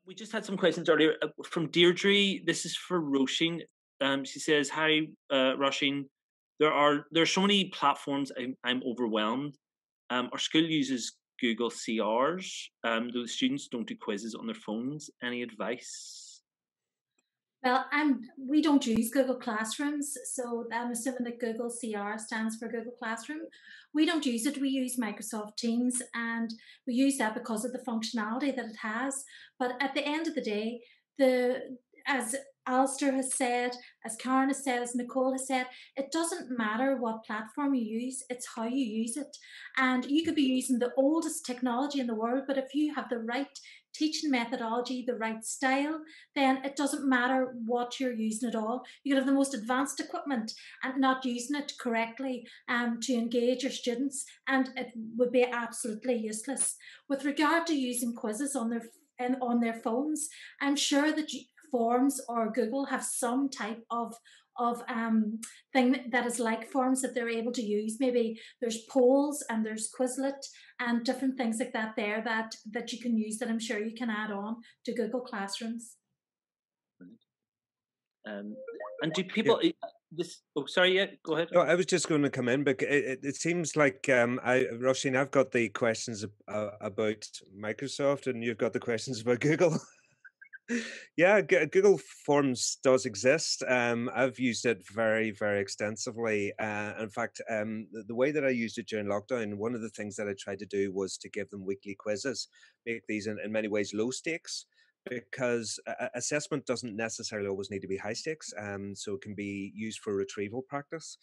We just had some questions earlier from Deirdre. This is for Roisin. She says, "Hi, Roisin. There's so many platforms. I'm overwhelmed. Our school uses Google CRs. Though the students don't do quizzes on their phones. Any advice?" Well, we don't use Google Classrooms, so I'm assuming that Google CR stands for Google Classroom. We don't use it. We use Microsoft Teams, and we use that because of the functionality that it has. But at the end of the day, the as Alistair has said, as Karen has said, as Nicole has said, it doesn't matter what platform you use, it's how you use it. And you could be using the oldest technology in the world, but if you have the right teaching methodology, the right style, then it doesn't matter what you're using at all. You could have the most advanced equipment and not using it correctly to engage your students, and it would be absolutely useless. With regard to using quizzes on their phones, I'm sure that Forms or Google have some type of thing that is like Forms that they're able to use. Maybe there's polls and there's Quizlet and different things like that there that you can use, that I'm sure you can add on to Google Classrooms. And do people Yeah. this? Oh, sorry. Yeah, go ahead. No, I was just going to come in, but it seems like Roisin, I've got the questions about Microsoft, and you've got the questions about Google. Yeah, Google Forms does exist. I've used it very, very extensively. In fact, the way that I used it during lockdown, one of the things that I tried to do was to give them weekly quizzes, make these in many ways low stakes, because assessment doesn't necessarily always need to be high stakes. So it can be used for retrieval practice.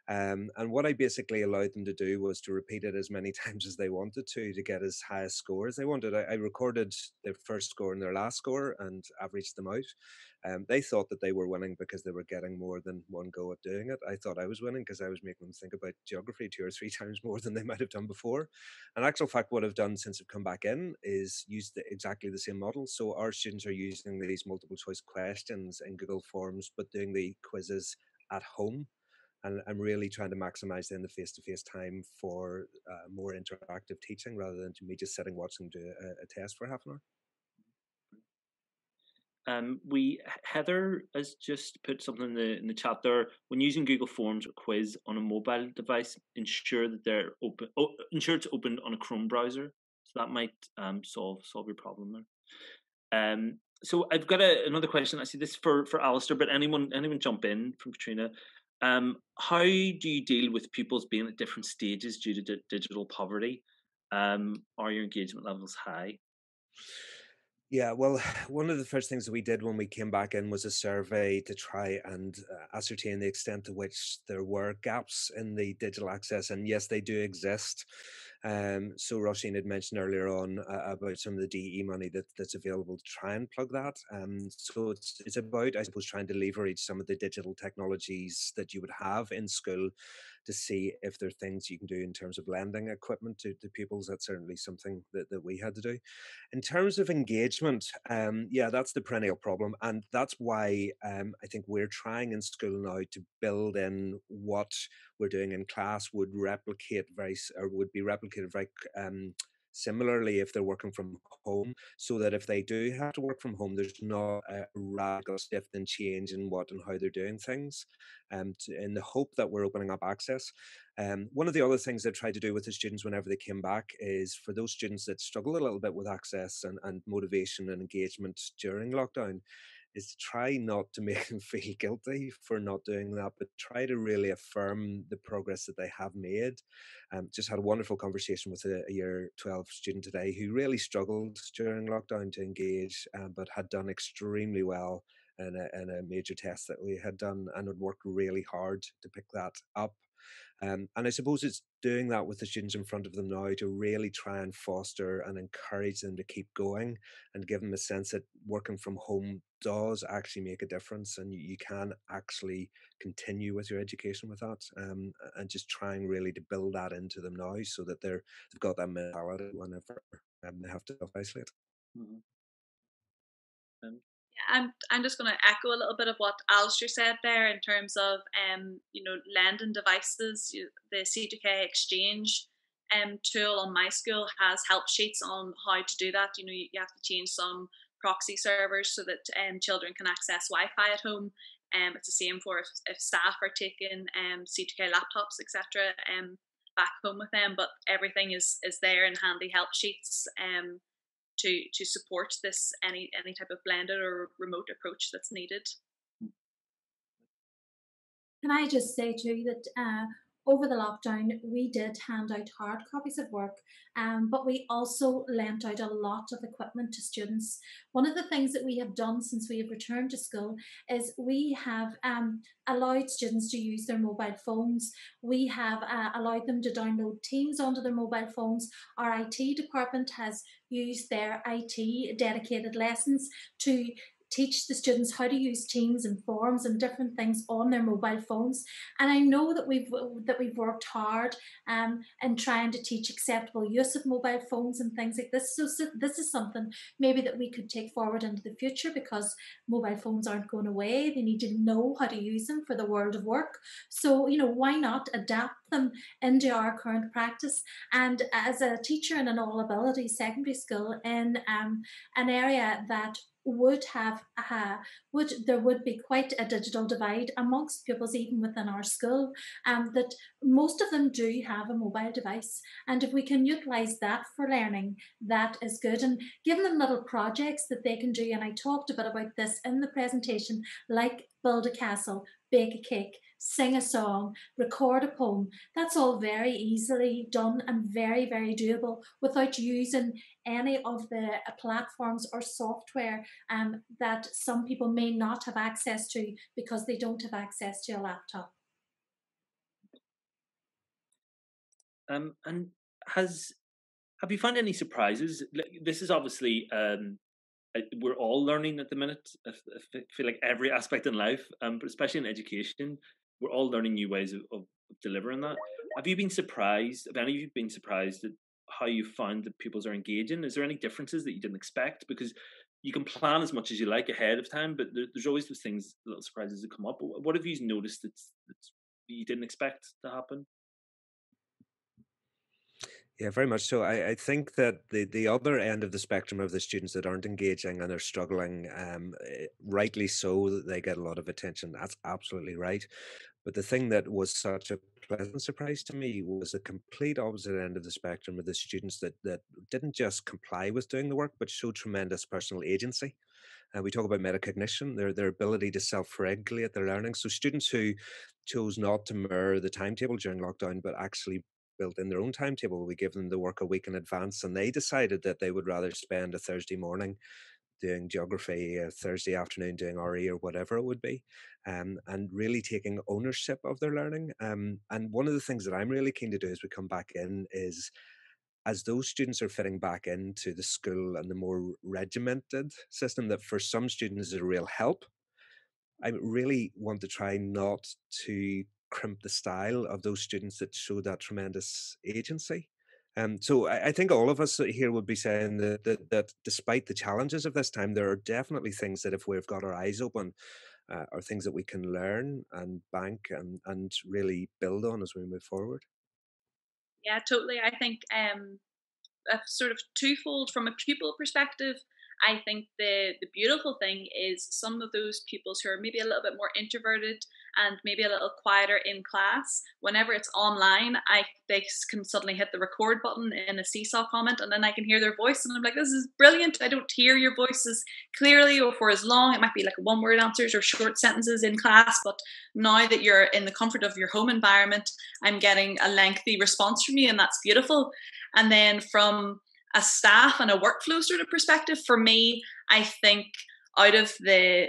And what I basically allowed them to do was to repeat it as many times as they wanted to get as high a score as they wanted. I recorded their first score and their last score and averaged them out. They thought that they were winning because they were getting more than one go at doing it. I thought I was winning because I was making them think about geography 2 or 3 times more than they might have done before. In actual fact, what I've done since I've come back in is use exactly the same model. So our students are using these multiple choice questions in Google Forms, but doing the quizzes at home. And I'm really trying to maximize then the face-to-face time for more interactive teaching rather than to me just sitting watching do a test for half an hour. Heather has just put something in the chat there. When using Google Forms or quiz on a mobile device, ensure that they're open. Ensure it's opened on a Chrome browser, so that might solve your problem there. So I've got another question. I see this for Alistair, but anyone jump in from Katrina. How do you deal with pupils being at different stages due to digital poverty? Are your engagement levels high? Yeah, well, one of the first things that we did when we came back in was a survey to try and ascertain the extent to which there were gaps in the digital access. And yes, they do exist. So Roisin had mentioned earlier on about some of the DE money that's available to try and plug that. So it's about, I suppose, trying to leverage some of the digital technologies that you would have in school to see if there are things you can do in terms of lending equipment to pupils. That's certainly something that we had to do. In terms of engagement, yeah, that's the perennial problem. And that's why I think we're trying in school now to build in what we're doing in class would be replicated very similarly if they're working from home, so that if they do have to work from home, there's not a radical shift and change in what and how they're doing things, in the hope that we're opening up access. One of the other things I tried to do with the students whenever they came back is for those students that struggle a little bit with access and motivation and engagement during lockdown, is to try not to make them feel guilty for not doing that, but try to really affirm the progress that they have made. Just had a wonderful conversation with a year 12 student today who really struggled during lockdown to engage, but had done extremely well in a major test that we had done and had worked really hard to pick that up. And I suppose it's doing that with the students in front of them now to really try and foster and encourage them to keep going and give them a sense that working from home does actually make a difference, and you can actually continue with your education with that, and just trying really to build that into them now so that they've got that mentality whenever they have to self-isolate. Mm-hmm. I'm just going to echo a little bit of what Alistair said there in terms of lending devices. The C2K exchange tool on my school has help sheets on how to do that. You have to change some proxy servers so that children can access Wi-Fi at home. It's the same for if staff are taking C2K laptops, etc. Back home with them, but everything is there in handy help sheets to support this any type of blended or remote approach that's needed. Can I just say too that over the lockdown we did hand out hard copies of work, but we also lent out a lot of equipment to students. One of the things that we have done since we have returned to school is we have allowed students to use their mobile phones. We have allowed them to download Teams onto their mobile phones. Our IT department has used their IT dedicated lessons to teach the students how to use Teams and forms and different things on their mobile phones. And I know that we've worked hard in trying to teach acceptable use of mobile phones and things like this. So this is something maybe that we could take forward into the future, because mobile phones aren't going away. They need to know how to use them for the world of work. So, why not adapt them into our current practice? And as a teacher in an all ability secondary school in an area that there would be quite a digital divide amongst pupils even within our school, that most of them do have a mobile device, and if we can utilise that for learning, that is good. And giving them little projects that they can do, and I talked a bit about this in the presentation, like build a castle, bake a cake, sing a song, record a poem. That's all very easily done and very, very doable without using any of the platforms or software that some people may not have access to because they don't have access to a laptop. And have you found any surprises? This is obviously we're all learning at the minute. I feel like every aspect in life, but especially in education, we're all learning new ways of delivering that. Have you been surprised? Have any of you been surprised at how you found that pupils are engaging? Is there any differences that you didn't expect? Because you can plan as much as you like ahead of time, but there's always those things, little surprises that come up. What have you noticed that you didn't expect to happen? Yeah, very much so. I think that the other end of the spectrum of the students that aren't engaging and are struggling, rightly so, that they get a lot of attention. That's absolutely right. But the thing that was such a pleasant surprise to me was the complete opposite end of the spectrum of the students that didn't just comply with doing the work, but showed tremendous personal agency. We talk about metacognition, their ability to self-regulate their learning. So students who chose not to mirror the timetable during lockdown, but actually built in their own timetable. We give them the work a week in advance, and they decided that they would rather spend a Thursday morning doing geography, a Thursday afternoon doing RE or whatever it would be, and really taking ownership of their learning. And one of the things that I'm really keen to do as we come back in is, as those students are fitting back into the school and the more regimented system that for some students is a real help, I really want to try not to crimp the style of those students that show that tremendous agency. So I think all of us here would be saying that despite the challenges of this time, there are definitely things that if we've got our eyes open, are things that we can learn and bank and really build on as we move forward. Yeah, totally. I think a sort of twofold from a pupil perspective. I think the beautiful thing is some of those pupils who are maybe a little bit more introverted and maybe a little quieter in class, whenever it's online, they can suddenly hit the record button in a seesaw comment, and then I can hear their voice, and I'm like, this is brilliant. I don't hear your voices clearly or for as long. It might be like one word answers or short sentences in class, but now that you're in the comfort of your home environment, I'm getting a lengthy response from you, and that's beautiful. And then from a staff and a workflow sort of perspective, for me, I think out of the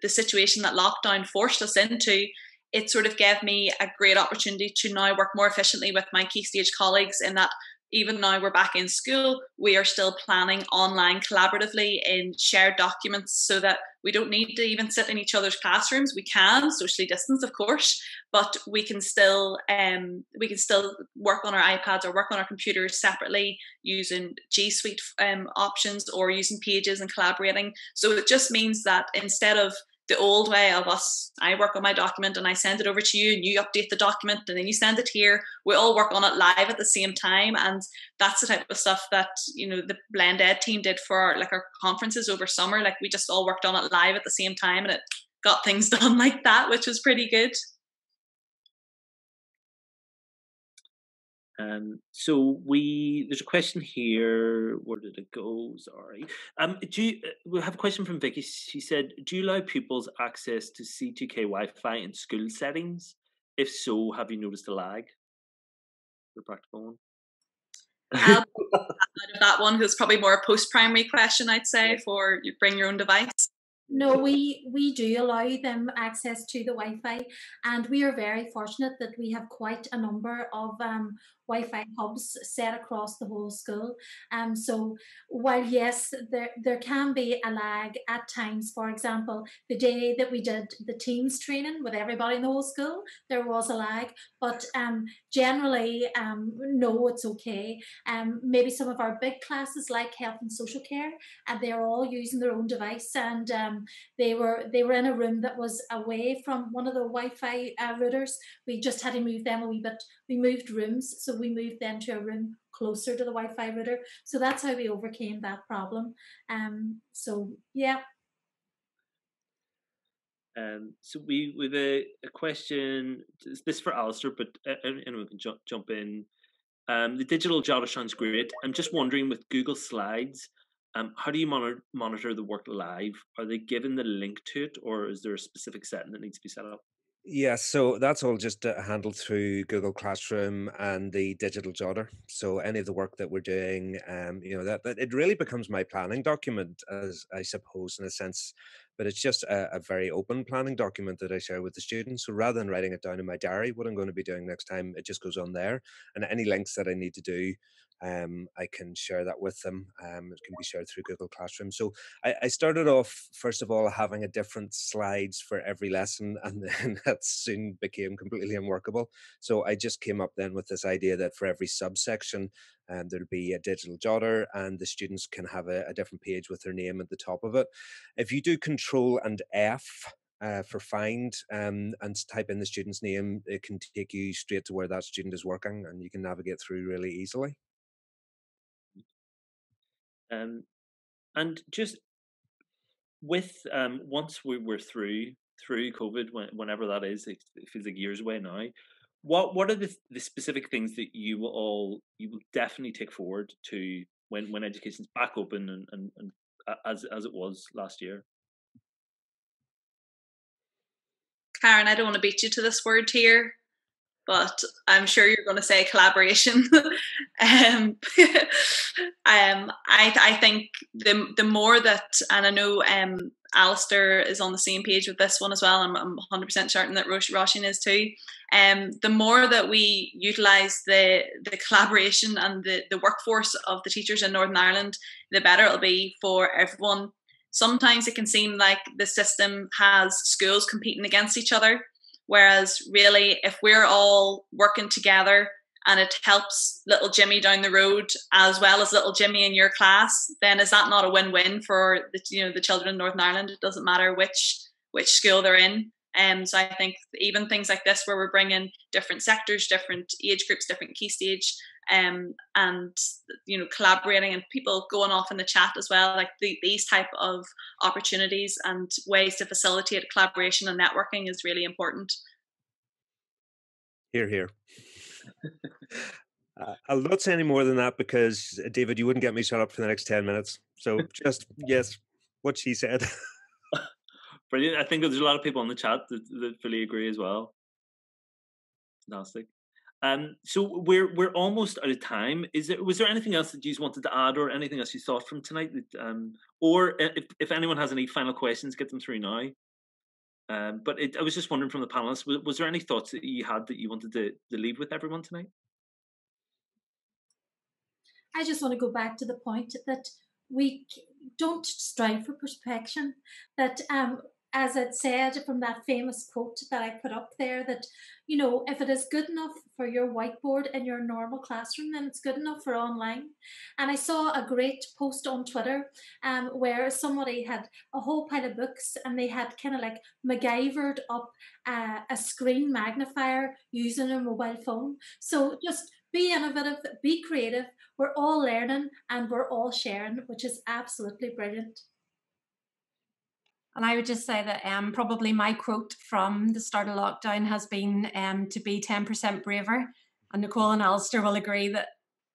situation that lockdown forced us into, it sort of gave me a great opportunity to now work more efficiently with my Key Stage colleagues, in that even now we're back in school, we are still planning online collaboratively in shared documents, so that we don't need to even sit in each other's classrooms. We can socially distance, of course, but we can still work on our iPads or work on our computers separately using G Suite options or using Pages and collaborating. So it just means that instead of the old way of us, I work on my document and I send it over to you and you update the document and then you send it here. We all work on it live at the same time. And that's the type of stuff that, the Blend Ed team did for our conferences over summer. Like we just all worked on it live at the same time and it got things done like that, which was pretty good. So there's a question here. Where did it go? Sorry. We have a question from Vicky. She said, "Do you allow pupils access to C2K Wi-Fi in school settings? If so, have you noticed a lag?" The practical one. Out of that one, who's probably more a post-primary question, I'd say, for you bring your own device. No, we do allow them access to the Wi-Fi, and we are very fortunate that we have quite a number of Wi-Fi hubs set across the whole school. So while yes, there can be a lag at times. For example, the day that we did the Teams training with everybody in the whole school, there was a lag. But generally, no, it's okay. Maybe some of our big classes like health and social care, and they're all using their own device, and they were in a room that was away from one of the Wi-Fi routers. We just had to move them a wee bit. We moved rooms, so we moved them to a room closer to the Wi-Fi router. So that's how we overcame that problem. So yeah. So we with a question. This for Alistair, but anyone can jump in. The digital jotter sounds great. I'm just wondering, with Google Slides, how do you monitor the work live? Are they given the link to it, or is there a specific setting that needs to be set up? Yeah, so that's all just handled through Google Classroom and the digital jotter. So any of the work that we're doing, that it really becomes my planning document, as I suppose, in a sense. But it's just a very open planning document that I share with the students. So rather than writing it down in my diary, what I'm going to be doing next time, it just goes on there. And any links that I need to do, I can share that with them. It can be shared through Google Classroom. So I started off, first of all, having a different slides for every lesson, and then that soon became completely unworkable. So I just came up then with this idea that for every subsection, there'll be a digital jotter, and the students can have a different page with their name at the top of it. If you do Control and F, for find, and type in the student's name, it can take you straight to where that student is working, and you can navigate through really easily. And just with once we're through COVID, whenever that is, it feels like years away now. What are the specific things that you will definitely take forward to when education's back open and as it was last year? Karen, I don't want to beat you to this word here, but I'm sure you're going to say collaboration. I think the more that, and I know Alistair is on the same page with this one as well, I'm 100% certain that Roisin is too. The more that we utilise the collaboration and the workforce of the teachers in Northern Ireland, the better it'll be for everyone. Sometimes it can seem like the system has schools competing against each other, whereas really if we're all working together and it helps little Jimmy down the road as well as little Jimmy in your class, then is that not a win-win for the children in Northern Ireland? It doesn't matter which school they're in. So I think even things like this, where we're bringing different sectors, different age groups, different key stage, and collaborating and people going off in the chat as well, like these type of opportunities and ways to facilitate collaboration and networking is really important. Hear, hear. I'll not say any more than that, because David, you wouldn't get me shut up for the next 10 minutes. So just yes, what she said. Brilliant. I think there's a lot of people on the chat that fully agree as well. Fantastic. So we're almost out of time. Was there anything else that you wanted to add, or anything else you thought from tonight? Or if anyone has any final questions, get them through now. But I was just wondering from the panelists, was there any thoughts that you had that you wanted to leave with everyone tonight? I just want to go back to the point that we don't strive for perfection, that as it said from that famous quote that I put up there, that, you know, if it is good enough for your whiteboard in your normal classroom, then it's good enough for online. And I saw a great post on Twitter where somebody had a whole pile of books and they had kind of like MacGyvered up a screen magnifier using a mobile phone. So just be innovative, be creative. We're all learning and we're all sharing, which is absolutely brilliant. And I would just say that probably my quote from the start of lockdown has been to be 10% braver. And Nicole and Alistair will agree that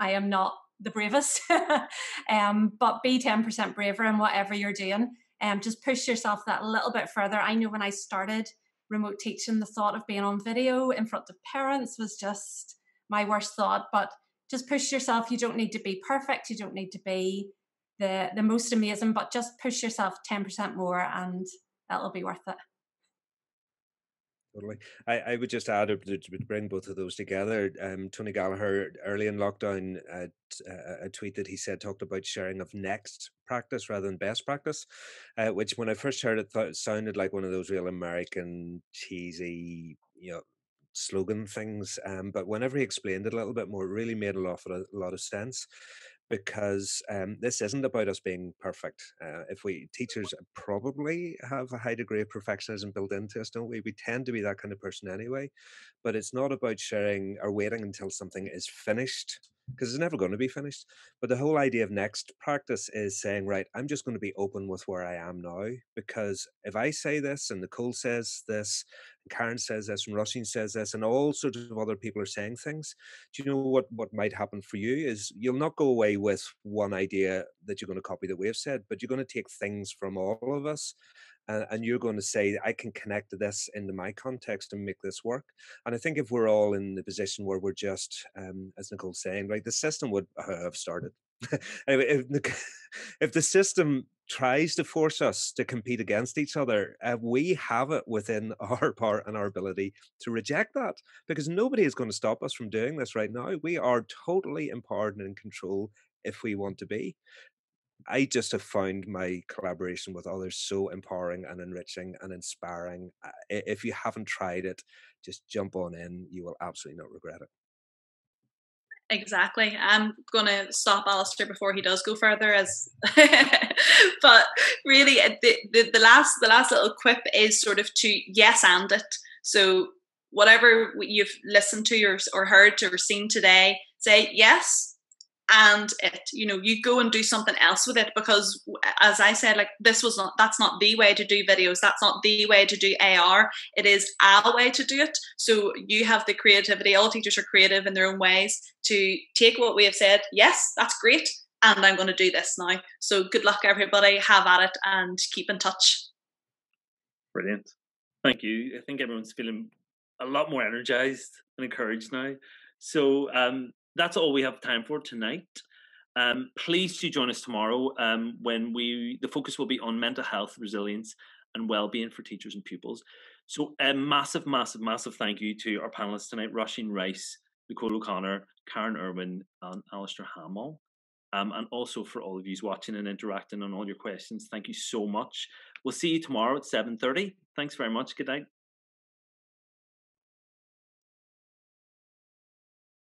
I am not the bravest, but be 10% braver in whatever you're doing. Just push yourself that little bit further. I know when I started remote teaching, the thought of being on video in front of parents was just my worst thought, but just push yourself. You don't need to be perfect. You don't need to be the most amazing, but just push yourself 10% more and that'll be worth it. Totally. I would just add to bring both of those together. Tony Gallagher early in lockdown, a tweet that he said talked about sharing of next practice rather than best practice, which when I first heard it sounded like one of those real American cheesy, slogan things. But whenever he explained it a little bit more, it really made a lot of sense. Because this isn't about us being perfect. If we teachers probably have a high degree of perfectionism built into us, don't we? We tend to be that kind of person anyway. But it's not about sharing or waiting until something is finished, because it's never going to be finished. But the whole idea of next practice is saying, right, I'm just going to be open with where I am now, because if I say this and Nicole says this, and Karen says this, and Roisin says this, and all sorts of other people are saying things, do you know what might happen for you is you'll not go away with one idea that you're going to copy that we've said, but you're going to take things from all of us. And you're going to say, I can connect this into my context and make this work. And I think if we're all in the position where we're just, as Nicole's saying, right, the system would have started. Anyway, if the system tries to force us to compete against each other, we have it within our power and our ability to reject that, because nobody is going to stop us from doing this right now. We are totally empowered and in control if we want to be. I just have found my collaboration with others so empowering and enriching and inspiring. If you haven't tried it, just jump on in. You will absolutely not regret it. Exactly. I'm going to stop Alistair before he does go further, but really the last little quip is sort of to yes and it. So whatever you've listened to or heard or seen today, say yes and it, you go and do something else with it, because as I said, like that's not the way to do videos, that's not the way to do AR, it is a way to do it. So you have the creativity, all teachers are creative in their own ways, to take what we have said, yes, that's great, and I'm going to do this now. So good luck everybody, have at it and keep in touch. Brilliant, thank you. I think everyone's feeling a lot more energized and encouraged now. So that's all we have time for tonight. Please do join us tomorrow when the focus will be on mental health, resilience and well-being for teachers and pupils. So a massive thank you to our panelists tonight, Roisin Rice, Nicole O'Connor, Karen Irwin and Alistair Hamill. And also for all of you watching and interacting on all your questions. Thank you so much. We'll see you tomorrow at 7:30. Thanks very much. Good night.